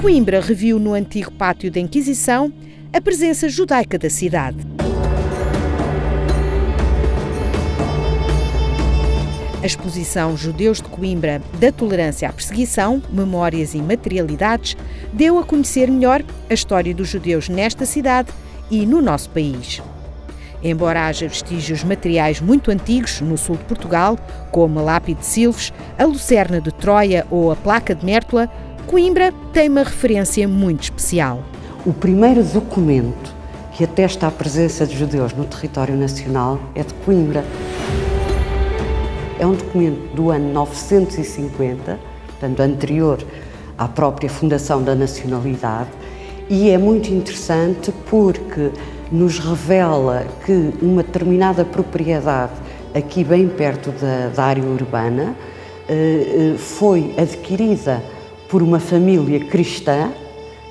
Coimbra reviu no antigo pátio da Inquisição a presença judaica da cidade. A exposição Judeus de Coimbra, da tolerância à perseguição, memórias e materialidades, deu a conhecer melhor a história dos judeus nesta cidade e no nosso país. Embora haja vestígios materiais muito antigos no sul de Portugal, como a lápide de Silves, a lucerna de Troia ou a placa de Mértola, Coimbra tem uma referência muito especial. O primeiro documento que atesta a presença de judeus no território nacional é de Coimbra. É um documento do ano 950, portanto anterior à própria fundação da nacionalidade, e é muito interessante porque nos revela que uma determinada propriedade, aqui bem perto da área urbana, foi adquirida por uma família cristã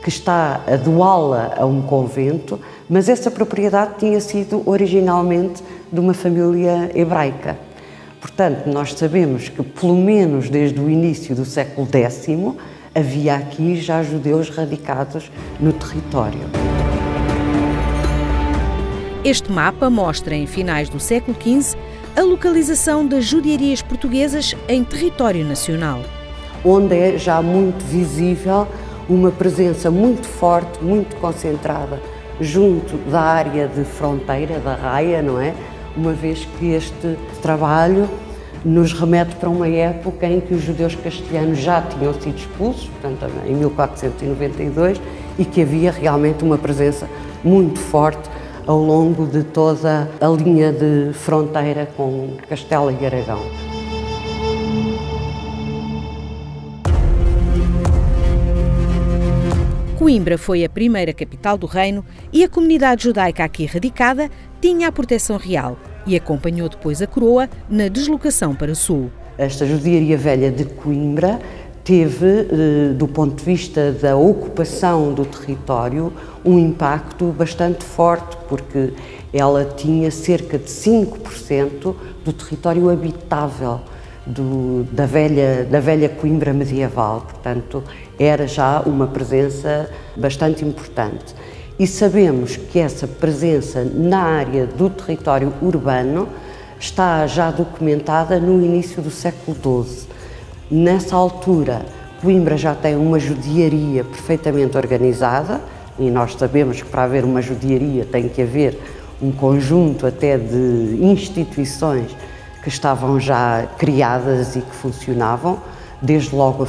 que está a doá-la a um convento, mas essa propriedade tinha sido originalmente de uma família hebraica. Portanto, nós sabemos que, pelo menos desde o início do século X, havia aqui já judeus radicados no território. Este mapa mostra, em finais do século XV, a localização das judiarias portuguesas em território nacional. Onde é já muito visível uma presença muito forte, muito concentrada, junto da área de fronteira, da raia, não é? Uma vez que este trabalho nos remete para uma época em que os judeus castelhanos já tinham sido expulsos, portanto, em 1492, e que havia realmente uma presença muito forte ao longo de toda a linha de fronteira com Castela e Aragão. Coimbra foi a primeira capital do reino e a comunidade judaica aqui radicada tinha a proteção real e acompanhou depois a coroa na deslocação para o sul. Esta judiaria velha de Coimbra teve, do ponto de vista da ocupação do território, um impacto bastante forte, porque ela tinha cerca de 5% do território habitável da velha Coimbra medieval, portanto era já uma presença bastante importante. E sabemos que essa presença na área do território urbano está já documentada no início do século XII. Nessa altura, Coimbra já tem uma judiaria perfeitamente organizada, e nós sabemos que para haver uma judiaria tem que haver um conjunto até de instituições que estavam já criadas e que funcionavam, desde logo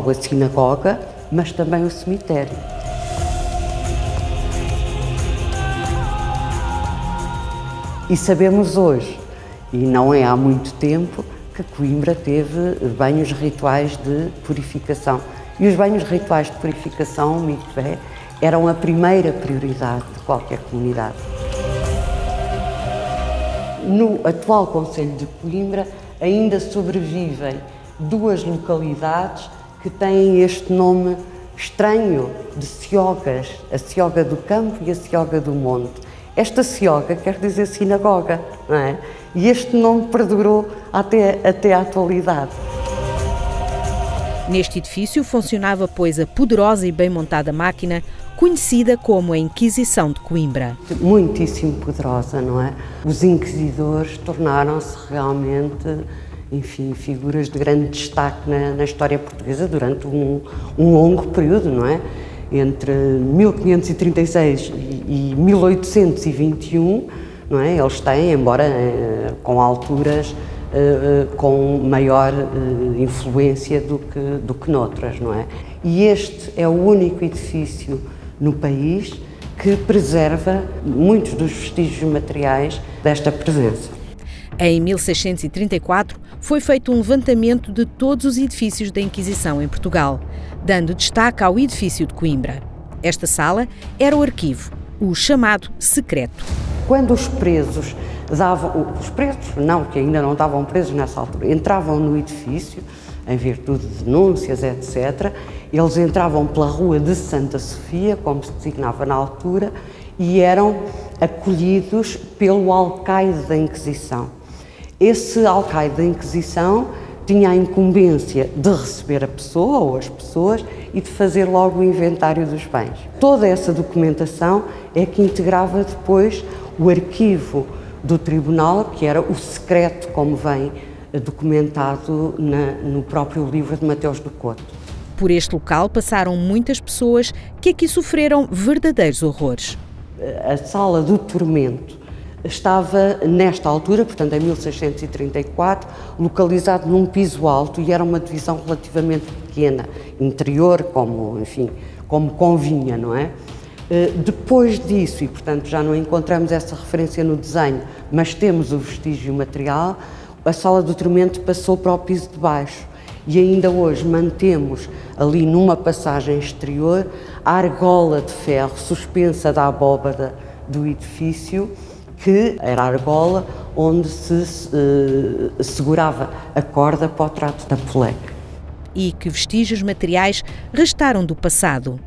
a sinagoga, mas também o cemitério. E sabemos hoje, e não é há muito tempo, que Coimbra teve banhos rituais de purificação. E os banhos rituais de purificação, o mikvé, eram a primeira prioridade de qualquer comunidade. No atual concelho de Coimbra ainda sobrevivem duas localidades que têm este nome estranho de Seogas, a Seoga do Campo e a Seoga do Monte. Esta Seoga quer dizer sinagoga, não é? E este nome perdurou até à atualidade. Neste edifício funcionava, pois, a poderosa e bem montada máquina conhecida como a Inquisição de Coimbra. Muitíssimo poderosa, não é? Os inquisidores tornaram-se realmente, enfim, figuras de grande destaque na história portuguesa durante um longo período, não é? Entre 1536 e 1821, não é? Eles têm, embora com alturas com maior influência do que noutras, não é? E este é o único edifício no país que preserva muitos dos vestígios materiais desta presença. Em 1634 foi feito um levantamento de todos os edifícios da Inquisição em Portugal, dando destaque ao edifício de Coimbra. Esta sala era o arquivo, o chamado secreto. Quando os presos que ainda não estavam presos nessa altura, entravam no edifício, em virtude de denúncias, etc., eles entravam pela Rua de Santa Sofia, como se designava na altura, e eram acolhidos pelo alcaide da Inquisição. Esse alcaide da Inquisição tinha a incumbência de receber a pessoa ou as pessoas e de fazer logo o inventário dos bens. Toda essa documentação é que integrava depois o arquivo do tribunal, que era o secreto, como vem documentado no próprio livro de Mateus do Couto. Por este local passaram muitas pessoas que aqui sofreram verdadeiros horrores. A sala do tormento estava, nesta altura, portanto em 1634, localizado num piso alto e era uma divisão relativamente pequena, interior, como convinha, não é? Depois disso, e portanto já não encontramos essa referência no desenho, mas temos o vestígio material, a sala do tormento passou para o piso de baixo e ainda hoje mantemos ali numa passagem exterior a argola de ferro suspensa da abóbada do edifício, que era a argola onde se segurava a corda para o trato da poleca. E que vestígios materiais restaram do passado?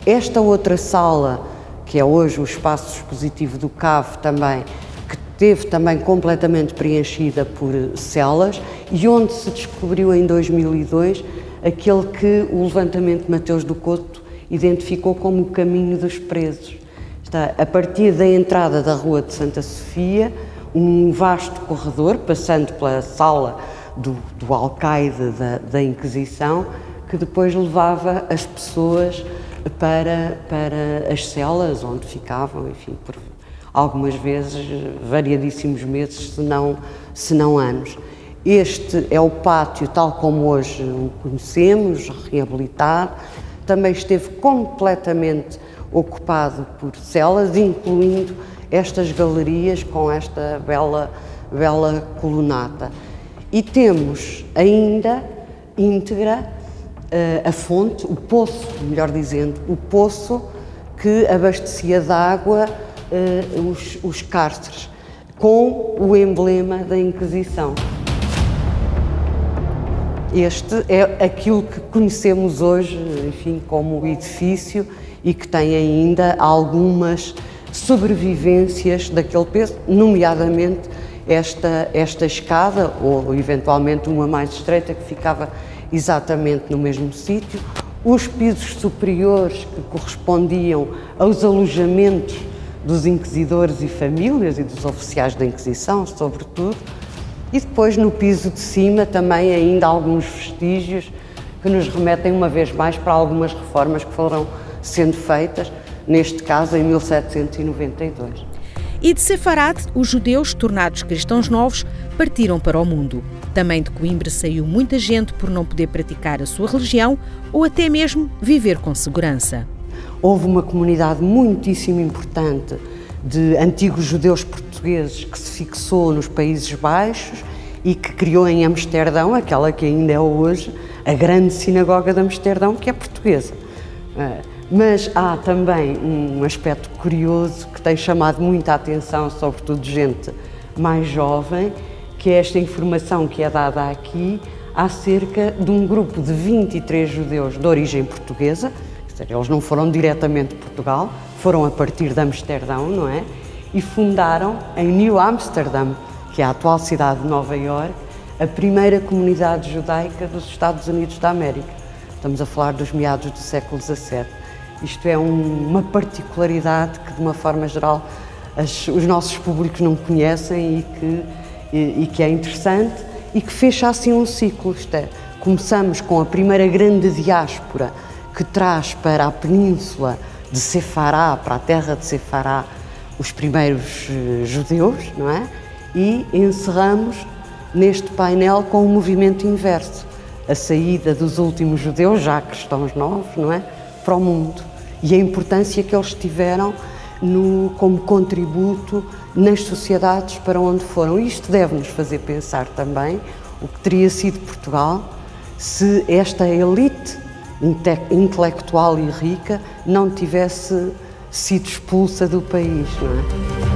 Esta outra sala, que é hoje o espaço expositivo do CAV também, que teve também completamente preenchida por celas e onde se descobriu em 2002 aquele que o levantamento de Mateus do Couto identificou como o caminho dos presos. Está a partir da entrada da Rua de Santa Sofia, um vasto corredor, passando pela sala do alcaide da Inquisição, que depois levava as pessoas para as celas onde ficavam, enfim, por algumas vezes, variadíssimos meses, se não anos. Este é o pátio tal como hoje o conhecemos, reabilitado. Também esteve completamente ocupado por celas, incluindo estas galerias com esta bela colunata. E temos ainda íntegra a fonte, o poço, melhor dizendo, o poço que abastecia de água os cárceres, com o emblema da Inquisição. Este é aquilo que conhecemos hoje, enfim, como o edifício e que tem ainda algumas sobrevivências daquele peso, nomeadamente esta escada, ou eventualmente uma mais estreita que ficava exatamente no mesmo sítio, os pisos superiores que correspondiam aos alojamentos dos inquisidores e famílias e dos oficiais da Inquisição, sobretudo, e depois no piso de cima também ainda alguns vestígios que nos remetem uma vez mais para algumas reformas que foram sendo feitas, neste caso em 1792. E de Sefarad, os judeus, tornados cristãos novos, partiram para o mundo. Também de Coimbra saiu muita gente por não poder praticar a sua religião ou até mesmo viver com segurança. Houve uma comunidade muitíssimo importante de antigos judeus portugueses que se fixou nos Países Baixos e que criou em Amsterdão, aquela que ainda é hoje, a grande sinagoga de Amsterdão, que é portuguesa. Mas há também um aspecto curioso que tem chamado muita atenção, sobretudo de gente mais jovem, que é esta informação que é dada aqui acerca de um grupo de 23 judeus de origem portuguesa. Eles não foram diretamente de Portugal, foram a partir de Amsterdão, não é? E fundaram em New Amsterdam, que é a atual cidade de Nova Iorque, a primeira comunidade judaica dos Estados Unidos da América. Estamos a falar dos meados do século XVII. Isto é uma particularidade que, de uma forma geral, os nossos públicos não conhecem e que é interessante e que fecha assim um ciclo. Isto é, começamos com a primeira grande diáspora que traz para a península de Sefará, para a terra de Sefará, os primeiros judeus, não é? E encerramos neste painel com um movimento inverso, a saída dos últimos judeus, já cristãos novos, não é? Para o mundo. E a importância que eles tiveram como contributo nas sociedades para onde foram. Isto deve-nos fazer pensar também o que teria sido Portugal se esta elite intelectual e rica não tivesse sido expulsa do país, não é?